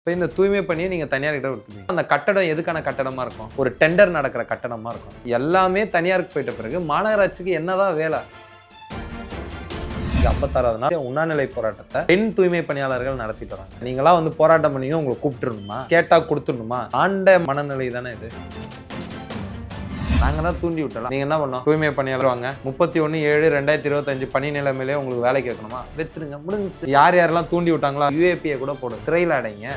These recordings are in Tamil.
இப்போ இந்த தூய்மை பணியை நீங்கள் தனியார்கிட்ட கொடுத்துருவீங்க. அந்த கட்டடம் எதுக்கான கட்டடமாக இருக்கும்? ஒரு டெண்டர் நடக்கிற கட்டடமாக இருக்கும். எல்லாமே தனியாருக்கு போயிட்ட பிறகு மாநகராட்சிக்கு என்னதான் வேலை? 56வது நாள் உண்ணாநிலை போராட்டத்தை பெண் தூய்மை பணியாளர்கள் நடத்திட்டு வராங்க. நீங்களா வந்து போராட்டம் பண்ணீங்க, உங்களை கூப்பிட்டுருணுமா? கேட்டா கொடுத்துடணுமா? ஆண்ட மனநிலை தானே இது. நாங்க தான் தூண்டி விட்டலாம். நீங்க என்ன பண்ணோம்? தூய்மை பணியாளர் வாங்க, 31/7/2025 பணி நிலைமையிலே உங்களுக்கு வேலை கேட்கணுமா? வச்சிருங்க, முடிஞ்சிச்சு. யார் யாரெல்லாம் தூண்டி விட்டாங்களோ UAPயை கூட போடும், திரையில அடைங்க.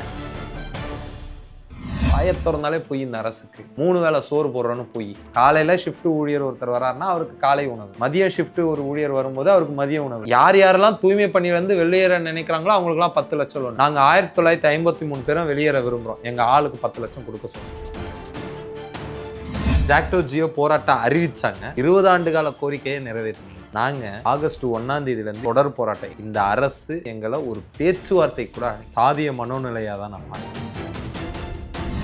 திறந்தாலே பொய் இந்த அரசுக்கு. 3 வேளை சோறு போடுறோன்னு பொய். காலையில ஷிஃப்ட் ஊழியர் ஒருத்தர் வராருன்னா அவருக்கு காலை உணவு, மதிய ஷிஃப்ட் ஒரு ஊழியர் வரும்போது அவருக்கு மதிய உணவு. யார் யாரெல்லாம் தூய்மை பணியிலிருந்து வெளியேற நினைக்கிறாங்களோ அவங்களுக்குலாம் 10 லட்சம் லோன். நாங்க 1953 பேரும் வெளியேற விரும்புறோம். எங்க ஆளுக்கு 10 லட்சம் கொடுக்க சொல்லுவோம். ஜாக்டோ ஜியோ போராட்டம் அறிவிச்சாங்க. 20 ஆண்டு கால கோரிக்கையை நிறைவேற்றினீங்க. நாங்க ஆகஸ்ட் 1ஆம் தேதியிலிருந்து தொடர் போராட்டம். இந்த அரசு எங்களை ஒரு பேச்சுவார்த்தை கூட சாதிய மனோநிலையா தான் நான் பார்க்கிறேன்.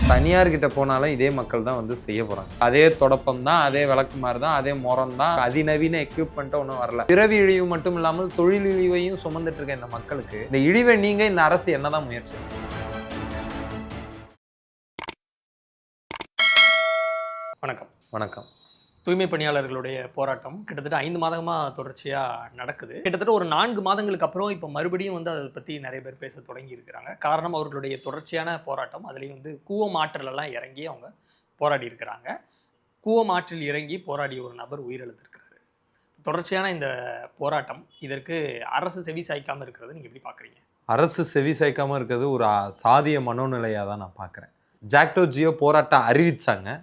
தனியார்கிட்ட போனாலும் இதே மக்கள் தான் வந்து செய்ய போறாங்க. அதே தொடப்பம் தான், அதே விளக்குமாறு தான், அதே மரம் தான், அதிநவீன எக்யூப்மெண்ட்டும் ஒன்றும் வரல. பிறவி இழிவு மட்டும் இல்லாமல் தொழில் இழிவையும் சுமந்துட்டு இருக்க இந்த மக்களுக்கு இந்த இழிவை நீங்க இந்த அரசு என்னதான் முயற்சி? வணக்கம். வணக்கம். தூய்மை பணியாளர்களுடைய போராட்டம் கிட்டத்தட்ட 5 மாதமாக தொடர்ச்சியாக நடக்குது. கிட்டத்தட்ட ஒரு 4 மாதங்களுக்கு அப்புறம் இப்போ மறுபடியும் வந்து அதை பற்றி நிறைய பேர் பேச தொடங்கி இருக்கிறாங்க. காரணம் அவர்களுடைய தொடர்ச்சியான போராட்டம். அதுலேயும் வந்து கூவம் ஆற்றிலெல்லாம் இறங்கி அவங்க போராடி இருக்கிறாங்க. கூவம் ஆற்றில் இறங்கி போராடிய ஒரு நபர் உயிரிழந்திருக்கிறாரு. தொடர்ச்சியான இந்த போராட்டம், இதற்கு அரசு செவி சாய்க்காமல் இருக்கிறது நீங்கள் எப்படி பார்க்குறீங்க? அரசு செவி சாய்க்காமல் இருக்கிறது ஒரு சாதிய மனோநிலையாக தான் நான் பார்க்குறேன். ஜாக்டோ ஜியோ போராட்டம் அறிவிச்சாங்க.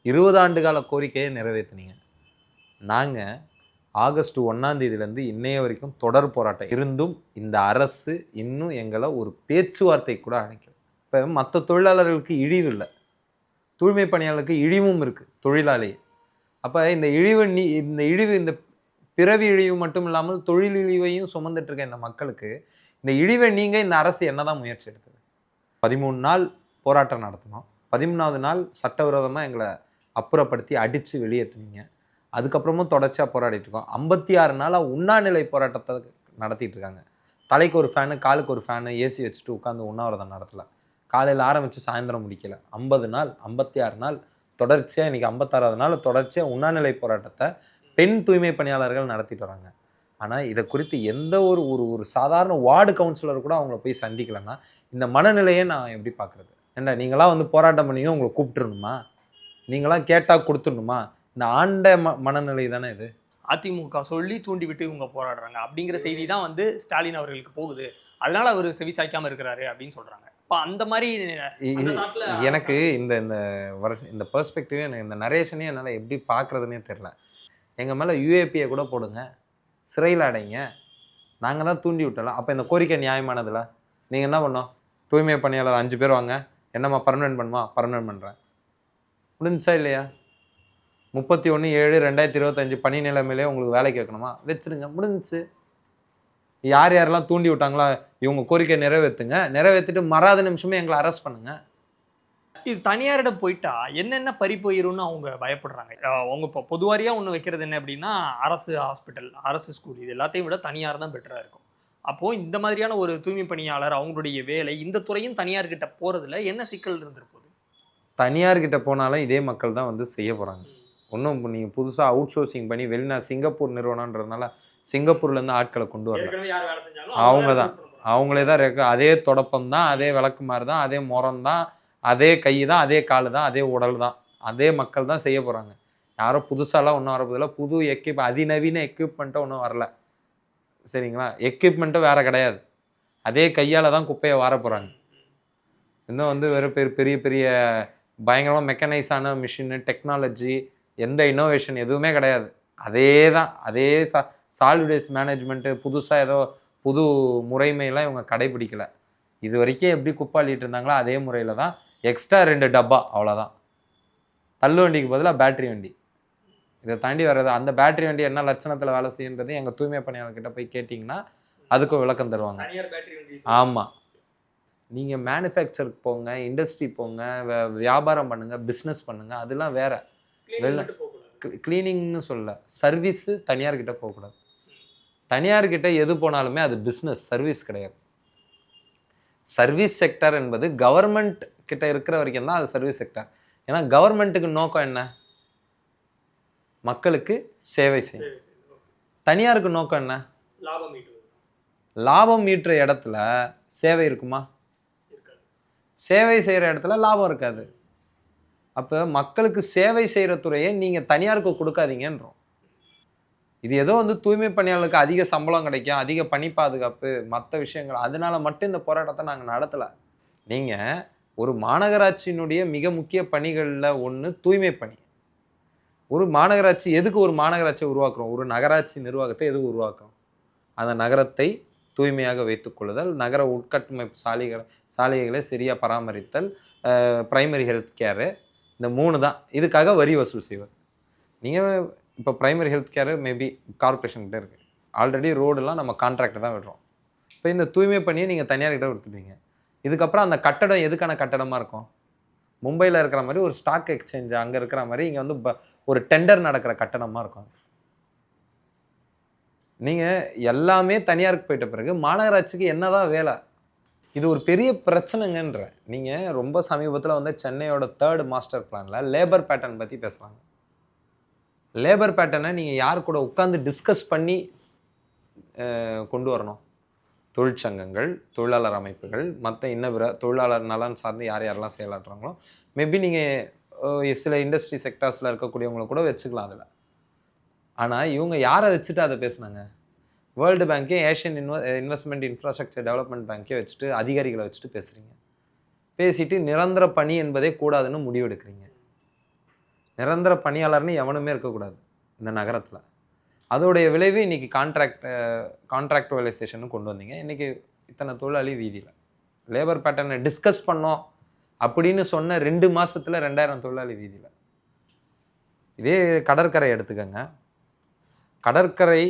20 ஆண்டு கால கோரிக்கையை நிறைவேற்றினீங்க. நாங்கள் ஆகஸ்ட் 1ஆம் தேதியிலேருந்து இன்னைய வரைக்கும் தொடர் போராட்டம் இருந்தும் இந்த அரசு இன்னும் எங்களை ஒரு பேச்சுவார்த்தை கூட அழைக்கல. இப்போ மற்ற தொழிலாளர்களுக்கு இழிவு இல்லை, தூய்மை பணியாளர்களுக்கு இழிவும் இருக்குது தொழிலாளி. அப்போ இந்த இழிவு இந்த பிறவி இழிவு மட்டும் இல்லாமல் தொழில் இழிவையும் சுமந்துட்டு இருக்க இந்த மக்களுக்கு இந்த இழிவை நீங்கள் இந்த அரசு என்னதான் முயற்சி எடுக்குது? 13 நாள் போராட்டம் நடத்தினோம். 13வது நாள் சட்டவிரோதமாக எங்களை அப்புறப்படுத்தி அடித்து வெளியேற்றினீங்க. அதுக்கப்புறமும் தொடர்ச்சியாக போராடிட்டு இருக்கோம். 56 நாளாக உண்ணாநிலை போராட்டத்தை நடத்திட்டு இருக்காங்க. தலைக்கு ஒரு ஃபேனு, காலுக்கு ஒரு ஃபேனு, ஏசி வச்சுட்டு உட்காந்து உண்ணாவிரதம் நடத்தலை. காலையில் ஆரம்பித்து சாயந்தரம் முடிக்கலை. 50 நாள் 56 நாள் தொடர்ச்சியாக, இன்றைக்கி 56வது நாள் தொடர்ச்சியாக உண்ணாநிலை போராட்டத்தை பெண் தூய்மை பணியாளர்கள் நடத்திட்டு வராங்க. ஆனால் இதை குறித்து எந்த ஒரு சாதாரண வார்டு கவுன்சிலர் கூட அவங்கள போய் சந்திக்கலைன்னா இந்த மனநிலையை நான் எப்படி பார்க்குறது? ஏண்டா நீங்களாம் வந்து போராட்டம் பண்ணீங்க, உங்களை கூப்பிட்டுருணுமா? நீங்களாம் கேட்டால் கொடுத்துடணுமா? இந்த ஆண்ட மனநிலை தானே இது. அதிமுக சொல்லி தூண்டி விட்டு இவங்க போராடுறாங்க அப்படிங்கிற செய்தி தான் வந்து ஸ்டாலின் அவர்களுக்கு போகுது. அதனால அவர் செவி சாய்க்காமல் இருக்கிறாரு அப்படின்னு சொல்கிறாங்க. இப்போ அந்த மாதிரி எனக்கு இந்த பெர்ஸ்பெக்டிவே, எனக்கு இந்த நரேஷனே என்னால் எப்படி பார்க்குறதுனே தெரில. எங்கள் மேலே UAPயை கூட போடுங்க, சிறையில் அடைங்க, நாங்கள் தான் தூண்டி விட்டலாம். அப்போ இந்த கோரிக்கை நியாயமானதில்ல? நீங்கள் என்ன பண்ணோம்? தூய்மை பணியாளர் 5 பேர் வாங்க, என்னம்மா பர்மனெண்ட் பண்ணுமா? பர்மனெண்ட் பண்ணுறேன். முடிஞ்சா இல்லையா? 31/7/2025 பணி நிலைமையிலே உங்களுக்கு வேலை கேட்கணுமா? வச்சிருங்க, முடிஞ்சிச்சு. யார் யாரெல்லாம் தூண்டி விட்டாங்களா இவங்க கோரிக்கை நிறைவேற்றுங்க, நிறைவேற்றிட்டு மறாத நிமிஷமே எங்களை அரெஸ்ட் பண்ணுங்க. இது தனியாரிடம் போயிட்டா என்னென்ன பறி போயிரும்னு அவங்க பயப்படுறாங்க. அவங்க இப்போ பொதுவாரியாக ஒன்று வைக்கிறது என்ன அப்படின்னா, அரசு ஹாஸ்பிட்டல், அரசு ஸ்கூல், இது எல்லாத்தையும் விட தனியார் தான் பெட்டராக இருக்கும். அப்போது இந்த மாதிரியான ஒரு தூய்மை பணியாளர் அவங்களுடைய வேலை, இந்த துறையும் தனியார்கிட்ட போகிறதுல என்ன சிக்கல் இருந்திருப்போது? தனியார்கிட்ட போனாலும் இதே மக்கள் தான் வந்து செய்ய போகிறாங்க. ஒன்றும் நீங்கள் புதுசாக அவுட் சோர்சிங் பண்ணி சிங்கப்பூர் நிறுவனன்றதுனால சிங்கப்பூர்லேருந்து ஆட்களை கொண்டு வரல. அவங்க தான், அவங்களே தான் அதே தொடப்பம் தான், அதே விளக்குமாறு தான், அதே முறம் தான், அதே கை தான், அதே கால் தான், அதே உடல் தான், அதே மக்கள் தான் செய்ய போகிறாங்க. யாரும் புதுசாலாம் ஒன்றும் வரப்போதில்லை. புது அதிநவீன எக்யூப்மெண்ட்டும் ஒன்றும் வரல. சரிங்களா? எக்யூப்மெண்ட்டும் வேறு கிடையாது. அதே கையால் தான் குப்பையை வார போகிறாங்க. இன்னும் வந்து வெறும் பெரிய பெரிய பயங்கரமாக மெக்கனைஸான மிஷினு, டெக்னாலஜி, எந்த இன்னோவேஷன் எதுவுமே கிடையாது. அதே தான், அதே சாலிட் வேஸ்ட் மேனேஜ்மெண்ட்டு, புதுசாக ஏதோ புது முறைமையெல்லாம் இவங்க கடைபிடிக்கலை. இது வரைக்கும் எப்படி குப்பாளிட்டு இருந்தாங்களோ அதே முறையில் தான். எக்ஸ்ட்ரா 2 டப்பா, அவ்வளோதான். தள்ளு வண்டிக்கு பதிலாக பேட்ரி வண்டி. இதை தாண்டி வர்றது. அந்த பேட்ரி வண்டி என்ன லட்சணத்தில் வேலை செய்யுன்றது எங்கள் தூய்மை பணியாளர்கிட்ட போய் கேட்டிங்கன்னா அதுக்கும் விளக்கம் தருவாங்க. ஆமாம், நீங்கள் மேனுஃபேக்சருக்கு போங்க, இண்டஸ்ட்ரி போங்க, வியாபாரம் பண்ணுங்கள், பிஸ்னஸ் பண்ணுங்கள், அதெல்லாம் வேறு. கிளீனிங்னு சொல்ல, சர்வீஸு தனியார்கிட்ட போகக்கூடாது. தனியார்கிட்ட எது போனாலுமே அது பிஸ்னஸ், சர்வீஸ் கிடையாது. சர்வீஸ் செக்டர் என்பது கவர்மெண்ட் கிட்ட இருக்கிற வரைக்கும் தான் அது சர்வீஸ் செக்டர். ஏன்னா கவர்மெண்ட்டுக்கு நோக்கம் என்ன? மக்களுக்கு சேவை செய்யும். தனியாருக்கு நோக்கம் என்ன? லாபம் ஈட்டுற இடத்துல சேவை இருக்குமா? சேவை செய்கிற இடத்துல லாபம் இருக்காது. அப்போ மக்களுக்கு சேவை செய்கிற துறையை நீங்கள் தனியாருக்கு கொடுக்காதீங்கன்றோம். இது ஏதோ வந்து தூய்மை பணியாளர்களுக்கு அதிக சம்பளம் கிடைக்கும், அதிக பணி பாதுகாப்பு, மற்ற விஷயங்கள், அதனால மட்டும் இந்த போராட்டத்தை நாங்கள் நடத்தலை. நீங்கள் ஒரு மாநகராட்சியினுடைய மிக முக்கிய பணிகளில் ஒன்று தூய்மை பணி. ஒரு மாநகராட்சி எதுக்கு ஒரு மாநகராட்சியை உருவாக்குறோம்? ஒரு நகராட்சி நிர்வாகத்தை எதுக்கு உருவாக்குறோம்? அந்த நகரத்தை தூய்மையாக வைத்துக்கொள்ளுதல், நகர உட்கட்டமைப்பு சாலைகளை சரியாக பராமரித்தல், பிரைமரி ஹெல்த் கேரு, இந்த 3 தான். இதுக்காக வரி வசூல் செய்வது. நீங்கள் இப்போ பிரைமரி ஹெல்த் கேரு மேபி கார்பரேஷன்கிட்ட இருக்குது. ஆல்ரெடி ரோடெல்லாம் நம்ம கான்ட்ராக்டை தான் விடுறோம். இப்போ இந்த தூய்மை பணியை நீங்கள் தனியார்கிட்ட கொடுத்துட்டீங்க. இதுக்கப்புறம் அந்த கட்டடம் எதுக்கான கட்டடமாக இருக்கும்? மும்பையில் இருக்கிற மாதிரி ஒரு ஸ்டாக் எக்ஸ்சேஞ்ச் அங்கே இருக்கிற மாதிரி இங்கே வந்து ஒரு டெண்டர் நடக்கிற கட்டடமாக இருக்கும். நீங்கள் எல்லாமே தனியாருக்கு போயிட்ட பிறகு மாநகராட்சிக்கு என்னதான் வேலை? இது ஒரு பெரிய பிரச்சனைங்கன்ற. நீங்கள் ரொம்ப சமீபத்தில் வந்து சென்னையோட 3rd மாஸ்டர் பிளானில் லேபர் பேட்டர்ன் பற்றி பேசுகிறாங்க. லேபர் பேட்டர்னை நீங்கள் யார் கூட உட்காந்து டிஸ்கஸ் பண்ணி கொண்டு வரணும்? தொழிற்சங்கங்கள், தொழிலாளர் அமைப்புகள், மற்ற பிற தொழிலாளர் நலன் சார்ந்து யாரெல்லாம் செயலாற்றுறாங்களோ, மேபி நீங்கள் சில இண்டஸ்ட்ரி செக்டார்ஸில் இருக்கக்கூடியவங்களை கூட வச்சுக்கலாம் அதில். ஆனால் இவங்க யாரை வச்சுட்டு அதை பேசுனாங்க? வேர்ல்டு பேங்க்கே, ஏஷியன் இன்வெஸ்ட்மெண்ட் இன்ஃப்ராஸ்ட்ரக்சர் டெவலப்மெண்ட் பேங்க்கே வச்சுட்டு அதிகாரிகளை வச்சுட்டு பேசுகிறீங்க. பேசிட்டு நிரந்தர பணி என்பதே கூடாதுன்னு முடிவெடுக்கிறீங்க. நிரந்தர பணியாளர்னு எவனுமே இருக்கக்கூடாது இந்த நகரத்தில். அதோடைய விளைவு இன்றைக்கி கான்ட்ராக்டுவலைசேஷன் கொண்டு வந்தீங்க. இன்றைக்கி இத்தனை தொழிலாளி வீதியில். லேபர் பேட்டர்னை டிஸ்கஸ் பண்ணோம் அப்படின்னு சொன்ன 2 மாதத்தில் 2000 தொழிலாளி வீதியில். இதே கடற்கரை எடுத்துக்கங்க. கடற்கரை,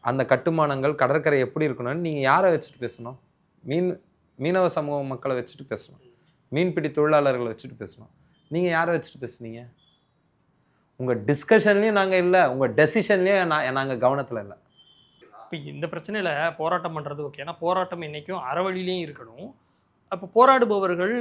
அந்த கட்டுமானங்கள், கடற்கரை எப்படி இருக்கணும்னு நீங்கள் யாரை வச்சுட்டு பேசணும்? மீனவ சமூக மக்களை வச்சுட்டு பேசணும். மீன்பிடி தொழிலாளர்களை வச்சுட்டு பேசணும். நீங்கள் யாரை வச்சுட்டு பேசுனீங்க? உங்கள் டிஸ்கஷன்லேயும் நாங்கள் இல்லை, உங்கள் டெசிஷன்லேயும் நாங்கள் கவனத்தில் இல்லை. இப்போ இந்த பிரச்சனையில் போராட்டம் பண்ணுறது ஓகே. ஏன்னா போராட்டம் என்றைக்கும் அறவழியிலையும் இருக்கணும். அப்போ போராடுபவர்கள்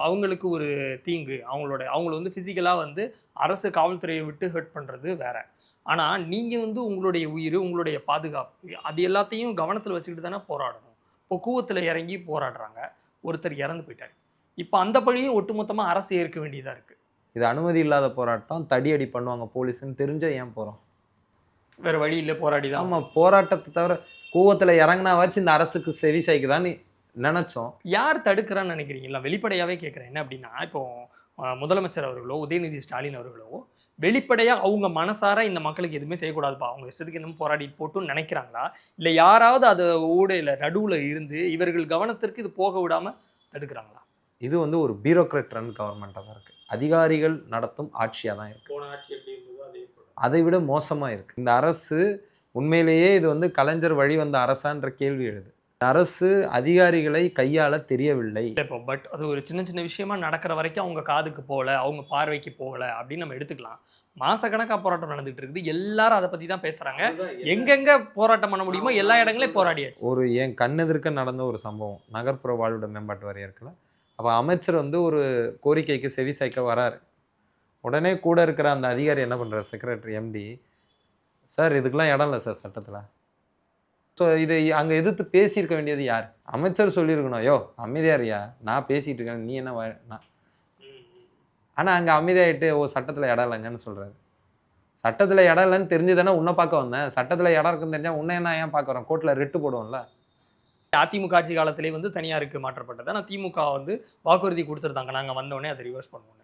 அவங்களுக்கு ஒரு தீங்கு, அவங்கள வந்து ஃபிசிக்கலாக வந்து அரசு காவல்துறையை விட்டு ஹர்ட் பண்ணுறது வேற. ஆனால் நீங்கள் வந்து உங்களுடைய உயிர், உங்களுடைய பாதுகாப்பு, அது எல்லாத்தையும் கவனத்தில் வச்சுக்கிட்டு தானே போராடணும். இப்போ கூவத்தில் இறங்கி போராடுறாங்க, ஒருத்தர் இறந்து போயிட்டார். இப்போ அந்த பழியும் ஒட்டுமொத்தமாக அரசு ஏற்க வேண்டியதாக இருக்குது. இது அனுமதி இல்லாத போராட்டம், தடியடி பண்ணுவாங்க போலீஸ்ன்னு தெரிஞ்ச ஏன் போகிறோம்? வேறு வழி இல்லை, போராடி தான். ஆமாம், போராட்டத்தை தவிர கூவத்தில் இறங்கினாவாச்சு இந்த அரசுக்கு செவி சாய்க்குதான்னு நினச்சோம். யார் தடுக்கிறான்னு நினைக்கிறீங்களா? வெளிப்படையாகவே கேட்குறேன். என்ன அப்படின்னா, இப்போ முதலமைச்சர் அவர்களோ, உதயநிதி ஸ்டாலின் அவர்களோ வெளிப்படையாக அவங்க மனசார இந்த மக்களுக்கு எதுவுமே செய்யக்கூடாதுப்பா, அவங்க இஷ்டத்துக்கு இன்னும் போராடி போட்டுன்னு நினைக்கிறாங்களா? இல்லை யாராவது அது ஊடையில் நடுவில் இருந்து இவர்கள் கவனத்திற்கு இது போக விடாமல் தடுக்கிறாங்களா? இது வந்து ஒரு பியூரோக்ராட் ரன் கவர்மெண்ட்டாக தான் இருக்குது. அதிகாரிகள் நடத்தும் ஆட்சியாக தான் இருக்குது. போன ஆட்சி எப்படி இருந்ததோ அதை விட மோசமாக இருக்குது இந்த அரசு. உண்மையிலேயே இது வந்து கலைஞர் வழி வந்த அரசான்ற கேள்வி எழுது. அரசு அதிகாரிகளை கையாள தெரியவில்லை. இப்போ பட் அது ஒரு சின்ன சின்ன விஷயமா நடக்கிற வரைக்கும் அவங்க காதுக்கு போகல, அவங்க பார்வைக்கு போகல அப்படின்னு நம்ம எடுத்துக்கலாம். மாசக்கணக்காக போராட்டம் நடந்துட்டு இருக்குது. எல்லாரும் அதை பற்றி தான் பேசுகிறாங்க. எங்கெங்கே போராட்டம் பண்ண முடியுமோ எல்லா இடங்களையும் போராடியாச்சு. ஒரு என் கண்ணெதிர்க்க நடந்த ஒரு சம்பவம் நகர்ப்புற வாழ்விட மேம்பாட்டு வாரியத்தில். அப்போ அமைச்சர் வந்து ஒரு கோரிக்கைக்கு செவி சாய்க்க வராரு. உடனே கூட இருக்கிற அந்த அதிகாரி என்ன பண்ணுறாரு, செக்ரட்டரி, எம்டி, சார் இதுக்கெல்லாம் இடம் இல்லை சார் சட்டத்தில். ஸோ இதை அங்கே எதிர்த்து பேசியிருக்க வேண்டியது யார்? அமைச்சர் சொல்லியிருக்கணும், யோ அமைதியாரியா, நான் பேசிகிட்டு இருக்கேன், நீ என்ன நான். ஆனால் அங்கே அமைதியாகிட்டு சட்டத்தில் இடம் இல்லைங்கன்னு சொல்கிறாரு. சட்டத்தில் இடம் இல்லைன்னு தெரிஞ்சு தானே உன்னை பார்க்க வந்தேன். சட்டத்தில் இடம் இருக்குன்னு தெரிஞ்சால் உன்னை என்ன ஏன் பார்க்க வரேன்? கோர்ட்டில் ரெட்டு போடுவோம்ல. அதிமுக ஆட்சி காலத்திலே வந்து தனியாருக்கு மாற்றப்பட்டது. ஆனால் திமுக வந்து வாக்குறுதி கொடுத்துருந்தாங்க, நாங்கள் வந்தோடனே அதை ரிவர்ஸ் பண்ணுவோம்.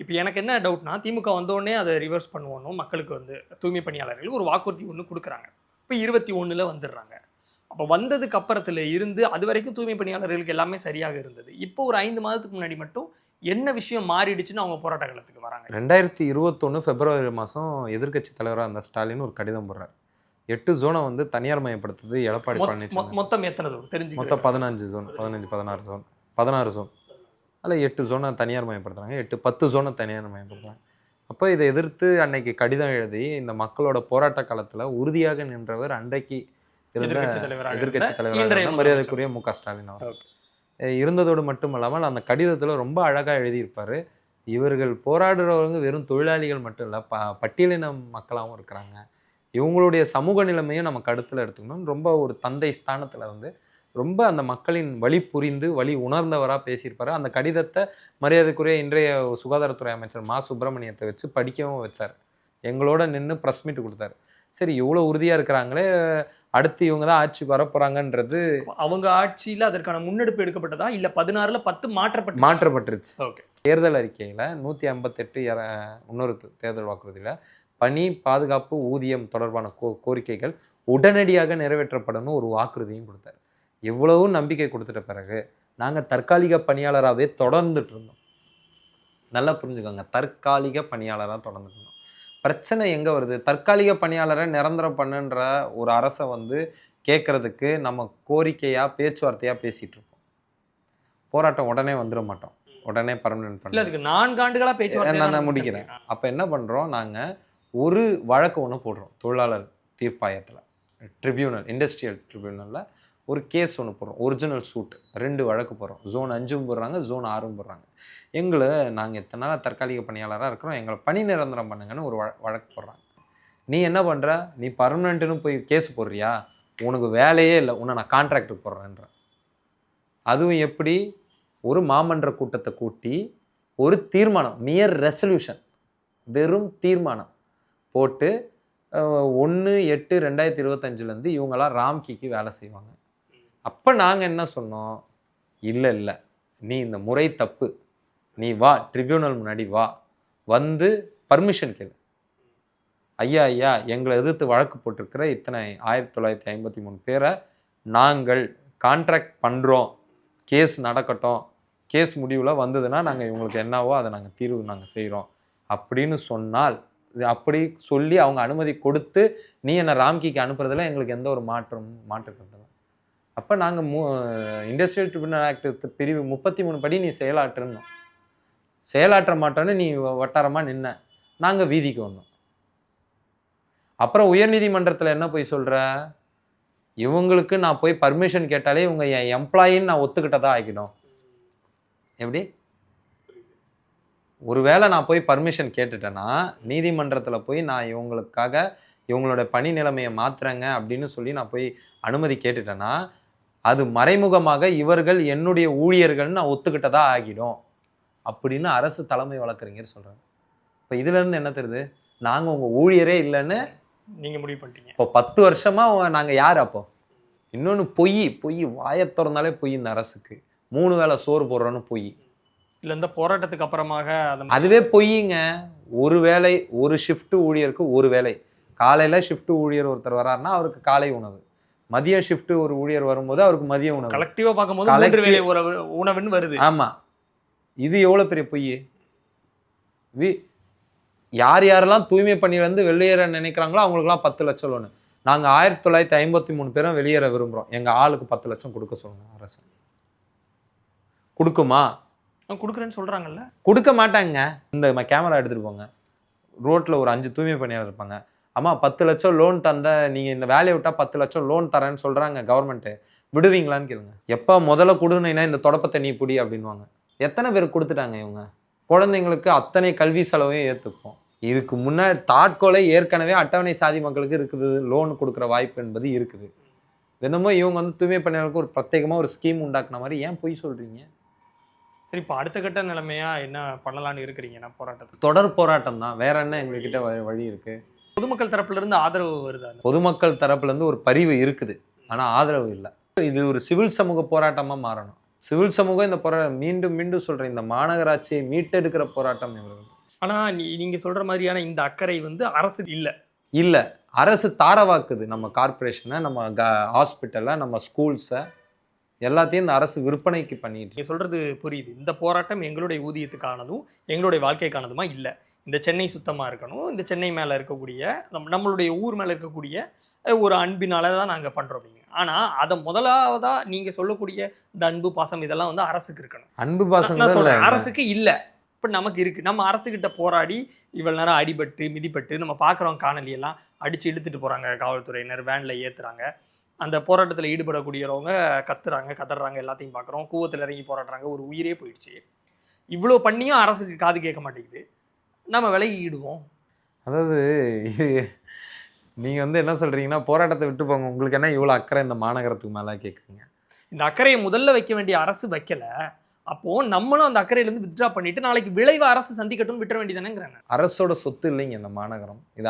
இப்போ எனக்கு என்ன டவுட்னா, திமுக வந்தோடனே அதை ரிவர்ஸ் பண்ணுவோம், மக்களுக்கு வந்து தூய்மை பணியாளர்களுக்கு ஒரு வாக்குறுதி ஒன்று கொடுக்குறாங்க. இப்போ 21 வந்துடுறாங்க. அப்போ வந்ததுக்கு அப்புறத்துல இருந்து அது வரைக்கும் தூய்மை பணியாளர்களுக்கு எல்லாமே சரியாக இருந்தது. இப்போ ஒரு 5 மாதத்துக்கு முன்னாடி மட்டும் என்ன விஷயம் மாறிடுச்சுன்னு அவங்க போராட்ட காலத்துக்கு வராங்க. 2021 பிப்ரவரி மாதம் எதிர்க்கட்சி தலைவராக அந்த ஸ்டாலின் ஒரு கடிதம் போடுறாரு. 8 ஜோனை வந்து தனியார் மயப்படுத்துது எடப்பாடி பழனிசாமி. மொத்தம் எத்தனை ஜோன் தெரிஞ்சு? மொத்தம் 15 ஜோன், 16 ஜோன். அதில் 8 ஜோனை தனியார் மயப்படுத்துறாங்க, 10 ஜோனை தனியார் மயப்படுத்துறாங்க. அப்போ இதை எதிர்த்து அன்னைக்கு கடிதம் எழுதி இந்த மக்களோட போராட்ட காலத்தில் உறுதியாக நின்றவர் அன்றைக்கு இருந்த எதிர்க்கட்சி தலைவராக மரியாதைக்குரிய மு.க. ஸ்டாலின் அவர். இருந்ததோடு மட்டும் இல்லாமல் அந்த கடிதத்தில் ரொம்ப அழகாக எழுதியிருப்பார். இவர்கள் போராடுறவங்க வெறும் தொழிலாளிகள் மட்டும் இல்லை, பட்டியலின மக்களாகவும் இருக்கிறாங்க. இவங்களுடைய சமூக நிலைமையும் நம்ம கருத்தில் எடுத்துக்கணும். ரொம்ப ஒரு தந்தை ஸ்தானத்தில் வந்து ரொம்ப அந்த மக்களின் வழி புரிந்து வழி உணர்ந்தவராக பேசியிருப்பாரு. அந்த கடிதத்தை மரியாதைக்குரிய இன்றைய சுகாதாரத்துறை அமைச்சர் மா சுப்பிரமணியத்தை வச்சு படிக்கவும் வச்சார். எங்களோட நின்று ப்ரெஸ் மீட் கொடுத்தாரு. சரி, இவ்வளோ உறுதியாக இருக்கிறாங்களே, அடுத்து இவங்க தான் ஆட்சிக்கு வரப்போறாங்கன்றது. அவங்க ஆட்சியில் அதற்கான முன்னெடுப்பு எடுக்கப்பட்டதா இல்லை 16ல் 10 மாற்றப்பட்டுருச்சு. ஓகே. தேர்தல் அறிக்கையில் 158 இன்னொரு தேர்தல் வாக்குறுதியில் பணி, பாதுகாப்பு, ஊதியம் தொடர்பான கோரிக்கைகள் உடனடியாக நிறைவேற்றப்படணும் ஒரு வாக்குறுதியும் கொடுத்தாரு. எவ்வளவு நம்பிக்கை கொடுத்துட்ட பிறகு நாங்கள் தற்காலிக பணியாளராகவே தொடர்ந்துட்டு இருந்தோம். நல்லா புரிஞ்சுக்கோங்க, தற்காலிக பணியாளராக தொடர்ந்துட்டு இருந்தோம். பிரச்சனை எங்கே வருது? தற்காலிக பணியாளரை நிரந்தரம் பண்ணுன்ற ஒரு அரசை வந்து கேட்கறதுக்கு நம்ம கோரிக்கையாக பேச்சுவார்த்தையாக பேசிகிட்டு இருப்போம். போராட்டம் உடனே வந்துட மாட்டோம், உடனே பர்மனன்ட் பண்ணல. அதுக்கு 4 ஆண்டுகளா பேச்சுவார்த்தை. நான் முடிக்கிறேன். அப்போ என்ன பண்ணுறோம், நாங்கள் ஒரு வழக்கு ஒன்று போடுறோம் தொழிலாளர் தீர்ப்பாயத்தில், ட்ரிபியூனல், இண்டஸ்ட்ரியல் ட்ரிபியூனலில் ஒரு கேஸ் ஒன்று போடுறோம். ஒரிஜினல் சூட் 2 வழக்கு போடுறோம். Zone 5 போடுறாங்க, Zone 6 போடுறாங்க. எங்களை நாங்கள் இத்தனை நாளாக தற்காலிக பணியாளராக இருக்கிறோம், எங்களை பணி நிரந்தரம் பண்ணுங்கன்னு ஒரு வழக்கு போடுறாங்க. நீ என்ன பண்ணுற? நீ பர்மனெண்ட்டுன்னு போய் கேஸ் போடுறியா? உனக்கு வேலையே இல்லை, உன்னை நான் கான்ட்ராக்டுக்கு போடுறேன்ற. அதுவும் எப்படி? ஒரு மாமன்ற கூட்டத்தை கூட்டி ஒரு தீர்மானம், மியர் ரெசல்யூஷன், வெறும் தீர்மானம் போட்டு 1/8/2025 இவங்களாம் ராம்கிக்கு வேலை செய்வாங்க. அப்போ நாங்கள் என்ன சொன்னோம்? இல்லை இல்லை, நீ இந்த முறை தப்பு, நீ வா ட்ரிபியூனல் முன்னாடி வா, வந்து பர்மிஷன் கேளு. ஐயா எங்களை எதிர்த்து வழக்கு போட்டிருக்கிற இத்தனை 1953 பேரை நாங்கள் கான்ட்ராக்ட் பண்ணுறோம், கேஸ் நடக்கட்டும், கேஸ் முடிவில் வந்ததுன்னா நாங்கள் இவங்களுக்கு என்னவோ அதை நாங்கள் தீர்வு நாங்கள் செய்கிறோம் அப்படின்னு சொன்னால், அப்படி சொல்லி அவங்க அனுமதி கொடுத்து நீ என்னை ராம்கிக்கு அனுப்புறதுல எங்களுக்கு எந்த ஒரு மாற்றுக்கிறது. அப்போ நாங்கள் இண்டஸ்ட்ரியல் ட்ரிபியூனல் ஆக்ட் பிரிவு 33 படி நீ செயலாற்றணும், செயலாற்ற மாட்டோன்னு நீ வட்டாரமாக நின்ன, நாங்கள் வீதிக்கு வந்தோம். அப்புறம் உயர்நீதிமன்றத்தில் என்ன போய் சொல்கிற? இவங்களுக்கு நான் போய் பர்மிஷன் கேட்டாலே இவங்க என் எம்ப்ளாயின்னு நான் ஒத்துக்கிட்டதா ஆகிடும். எப்படி? ஒருவேளை நான் போய் பர்மிஷன் கேட்டுட்டேன்னா நீதிமன்றத்தில் போய் நான் இவங்களுக்காக இவங்களோட பணி நிலைமையை மாற்றுறேங்க அப்படின்னு சொல்லி நான் போய் அனுமதி கேட்டுட்டேன்னா அது மறைமுகமாக இவர்கள் என்னுடைய ஊழியர்கள்னு நான் ஒத்துக்கிட்டதா ஆகிடும் அப்படின்னு அரசு தலைமை வழக்கறிஞர் சொல்கிறாங்க. இப்போ இதுலேருந்து என்ன தெரியுது? நாங்கள் உங்கள் ஊழியரே இல்லைன்னு நீங்கள் முடிவு பண்ணிட்டீங்க. இப்போ 10 வருஷமாக நாங்கள் யார்? அப்போ இன்னொன்று பொய் வாயை திறந்தாலே பொய். இந்த அரசுக்கு 3 வேளை சோறு போடுறோன்னு பொய். இல்லை, இந்த போராட்டத்துக்கு அப்புறமாக அதுவே பொய்யுங்க. ஒரு வேளை, ஒரு ஷிஃப்ட் ஊழியருக்கு ஒரு வேளை. காலையில் ஷிஃப்ட் ஊழியர் ஒருத்தர் வராருன்னா அவருக்கு காலை உணவு, மதிய ஷிஃப்ட் ஒரு ஊழியர் வரும்போது அவருக்கு மதிய உணவு, கலெக்டிவாக பார்க்கும்போது 3 வேளை உணவுன்னு வருது. ஆமாம், இது எவ்வளோ பெரிய பொய். யாரெல்லாம் தூய்மை பணியிலேருந்து வெளியேற நினைக்கிறாங்களோ அவங்களுக்குலாம் 10 லட்சம் லோனு. நாங்கள் 1953 பேரும் வெளியேற விரும்புகிறோம், எங்கள் ஆளுக்கு 10 லட்சம் கொடுக்க சொல்லுங்கள். அரசு கொடுக்குமா? கொடுக்குறேன்னு சொல்கிறாங்கல்ல. கொடுக்க மாட்டாங்க. இந்த கேமரா எடுத்துகிட்டு போங்க, ரோட்டில் ஒரு 5 தூய்மை பணியாளர் இருப்பாங்க. அம்மா 10 லட்சம் லோன் தந்த, நீங்கள் இந்த வேலையை விட்டால் 10 லட்சம் லோன் தரேன்னு சொல்கிறாங்க கவர்மெண்ட்டு, விடுவீங்களான்னு கேளுங்க. எப்போ முதல்ல கொடுனீங்கன்னா இந்த தொடப்பத்தை நீ பிடி அப்படின்வாங்க. எத்தனை பேர் கொடுத்துட்டாங்க இவங்க? குழந்தைங்களுக்கு அத்தனை கல்வி செலவையும் ஏற்றுப்போம். இதுக்கு முன்னாடி தாட்கொலை ஏற்கனவே அட்டவணை சாதி மக்களுக்கு இருக்குது, லோன் கொடுக்குற வாய்ப்பு என்பது இருக்குது. என்னமோ இவங்க வந்து தூய்மை பணியாளருக்கு ஒரு பிரத்யேகமாக ஒரு ஸ்கீம் உண்டாக்குன மாதிரி ஏன் பொய் சொல்கிறீங்க? சரி, இப்போ அடுத்த கட்ட நிலைமையா என்ன பண்ணலான்னு இருக்கிறீங்கன்னா போராட்டத்துக்கு? தொடர் போராட்டம் தான், வேற என்ன எங்ககிட்ட வழி இருக்கு? பொதுமக்கள் தரப்புல இருந்து ஆதரவு வருதா? பொதுமக்கள் தரப்புல இருந்து ஒரு பரிவு இருக்குது, ஆனால் ஆதரவு இல்லை. இது ஒரு சிவில் சமூக போராட்டமாக மாறணும். சிவில் சமூகம் இந்த மீண்டும் மீண்டும் சொல்கிறேன், இந்த மாநகராட்சியை மீட்டெடுக்கிற போராட்டம் இவர்கள். ஆனால் நீங்கள் சொல்கிற மாதிரியான இந்த அக்கறை வந்து அரசு இல்லை. அரசு தாரவாக்குது நம்ம கார்பரேஷனை, நம்ம ஹாஸ்பிட்டலை, நம்ம ஸ்கூல்ஸை, எல்லாத்தையும் இந்த அரசு விற்பனைக்கு பண்ணிட்டு. நீங்கள் சொல்கிறது புரியுது. இந்த போராட்டம் எங்களுடைய ஊதியத்துக்கானதும் எங்களுடைய வாழ்க்கைக்கானதுமா இல்லை. இந்த சென்னை சுத்தமாக இருக்கணும், இந்த சென்னை மேலே இருக்கக்கூடிய நம்மளுடைய ஊர் மேலே இருக்கக்கூடிய ஒரு அன்பினால தான் நாங்கள் பண்ணுறோம் அப்படிங்க. ஆனால் அதை முதலாவதாக நீங்கள் சொல்லக்கூடிய இந்த அன்பு பாசம் இதெல்லாம் வந்து அரசுக்கு இருக்கணும். அன்பு பாசம் அரசுக்கு இல்லை. இப்போ நமக்கு இருக்குது. நம்ம அரசுக்கிட்ட போராடி இவ்வளோ நேரம் அடிபட்டு மிதிப்பட்டு நம்ம பார்க்குறோம், காணொலியெல்லாம் அடித்து இழுத்துட்டு போகிறாங்க காவல்துறையினர், வேனில் ஏற்றுறாங்க. அந்த போராட்டத்தில் ஈடுபடக்கூடியவங்க கத்துறாங்க எல்லாத்தையும் பார்க்குறோம். கூவத்தில் இறங்கி போராடுறாங்க. ஒரு உயிரே போயிடுச்சு. இவ்வளோ பண்ணியும் அரசுக்கு காது கேட்க மாட்டேங்குது. நம்ம விலகிடுவோம். அதாவது நீங்க வந்து என்ன சொல்றீங்கன்னா, போராட்டத்தை விட்டு போங்க. உங்களுக்கு என்ன இவ்வளோ அக்கறை இந்த மாநகரத்துக்கு மேல கேட்குறீங்க? இந்த அக்கறையை முதல்ல வைக்க வேண்டிய அரசு வைக்கல. அப்போ நம்மளும் அந்த அக்கறையிலேருந்து வித்ட்ரா பண்ணிட்டு நாளைக்கு விளைவு அரசு சந்திக்கட்டும்னு விட்டுற வேண்டியதானேங்கிறேன். அரசோட சொத்து இல்லைங்க இந்த மாநகரம். இது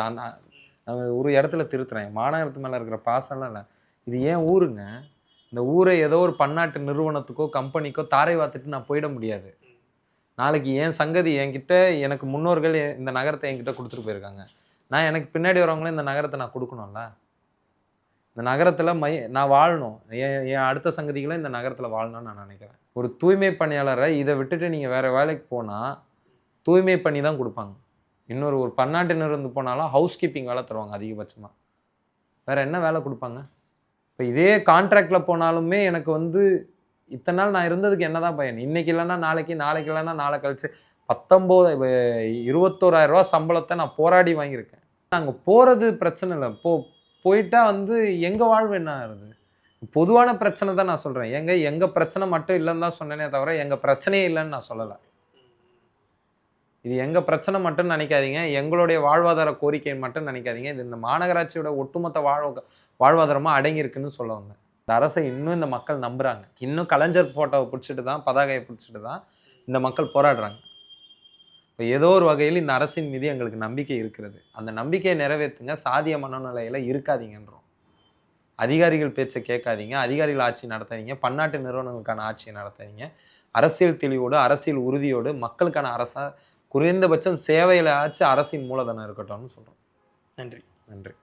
ஒரு இடத்துல திருத்துறேன். மாநகரத்து மேல இருக்கிற பாசம்லாம் இல்லை. இது ஏன் ஊருங்க. இந்த ஊரை ஏதோ ஒரு பன்னாட்டு நிறுவனத்துக்கோ கம்பெனிக்கோ தாரை வாத்துட்டு நான் போயிட முடியாது. நாளைக்கு என் சங்கதி என்கிட்ட, எனக்கு முன்னோர்கள் இந்த நகரத்தை என்கிட்ட கொடுத்துட்டு போயிருக்காங்க. நான் எனக்கு பின்னாடி வரவங்களும் இந்த நகரத்தை நான் கொடுக்கணும்ல. இந்த நகரத்தில் நான் வாழணும். என் அடுத்த சங்கதிகளும் இந்த நகரத்தில் வாழணும்னு நான் நினைக்கிறேன். ஒரு தூய்மை பணியாளரை இதை விட்டுட்டு நீங்கள் வேறு வேலைக்கு போனால் தூய்மை பண்ணி தான் கொடுப்பாங்க. ஒரு பன்னாட்டு நிறுவனம் போனாலும் ஹவுஸ் கீப்பிங் வேலை தருவாங்க அதிகபட்சமாக. வேறு என்ன வேலை கொடுப்பாங்க? இப்போ இதே கான்ட்ராக்டில் போனாலுமே எனக்கு வந்து இத்தனை நாள் நான் இருந்ததுக்கு என்ன தான் பயன்? இன்னைக்கு இல்லைன்னா நாளைக்கு, நாளைக்கு இல்லைன்னா நாளை கழிச்சு 21,000 ரூபா சம்பளத்தை நான் போராடி வாங்கியிருக்கேன். நாங்கள் போகிறது பிரச்சனை இல்லை. போயிட்டா வந்து எங்கள் வாழ்வு என்ன ஆகுது? பொதுவான பிரச்சனை தான் நான் சொல்கிறேன். எங்கள் பிரச்சனை மட்டும் இல்லைன்னு தான் சொன்னேனே தவிர எங்கள் பிரச்சனையே இல்லைன்னு நான் சொல்லலை. இது எங்கள் பிரச்சனை மட்டும் நினைக்காதீங்க. எங்களுடைய வாழ்வாதார கோரிக்கை மட்டும் நினைக்காதீங்க. இது இந்த மாநகராட்சியோட ஒட்டுமொத்த வாழ்வாதாரமாக அடங்கியிருக்குன்னு சொல்ல வந்தேன். இந்த அரசை இன்னும் இந்த மக்கள் நம்புகிறாங்க. இன்னும் கலைஞர் ஃபோட்டோவை பிடிச்சிட்டு தான், பதாகையை பிடிச்சிட்டு தான் இந்த மக்கள் போராடுறாங்க. இப்போ ஏதோ ஒரு வகையில் இந்த அரசின் மீது எங்களுக்கு நம்பிக்கை இருக்கிறது. அந்த நம்பிக்கையை நிறைவேற்றுங்க. சாதிய மனநிலையில் இருக்காதீங்கன்றோம். அதிகாரிகள் பேச்சை கேட்காதீங்க. அதிகாரிகள் ஆட்சி நடத்தாதீங்க. பன்னாட்டு நிறுவனங்களுக்கான ஆட்சியை நடத்தாதீங்க. அரசியல் தெளிவோடு, அரசியல் உறுதியோடு, மக்களுக்கான அரசா குறைந்தபட்சம் சேவையில் ஆச்சு அரசின் மூலதனம் இருக்கட்டும்னு சொல்கிறோம். நன்றி. நன்றி.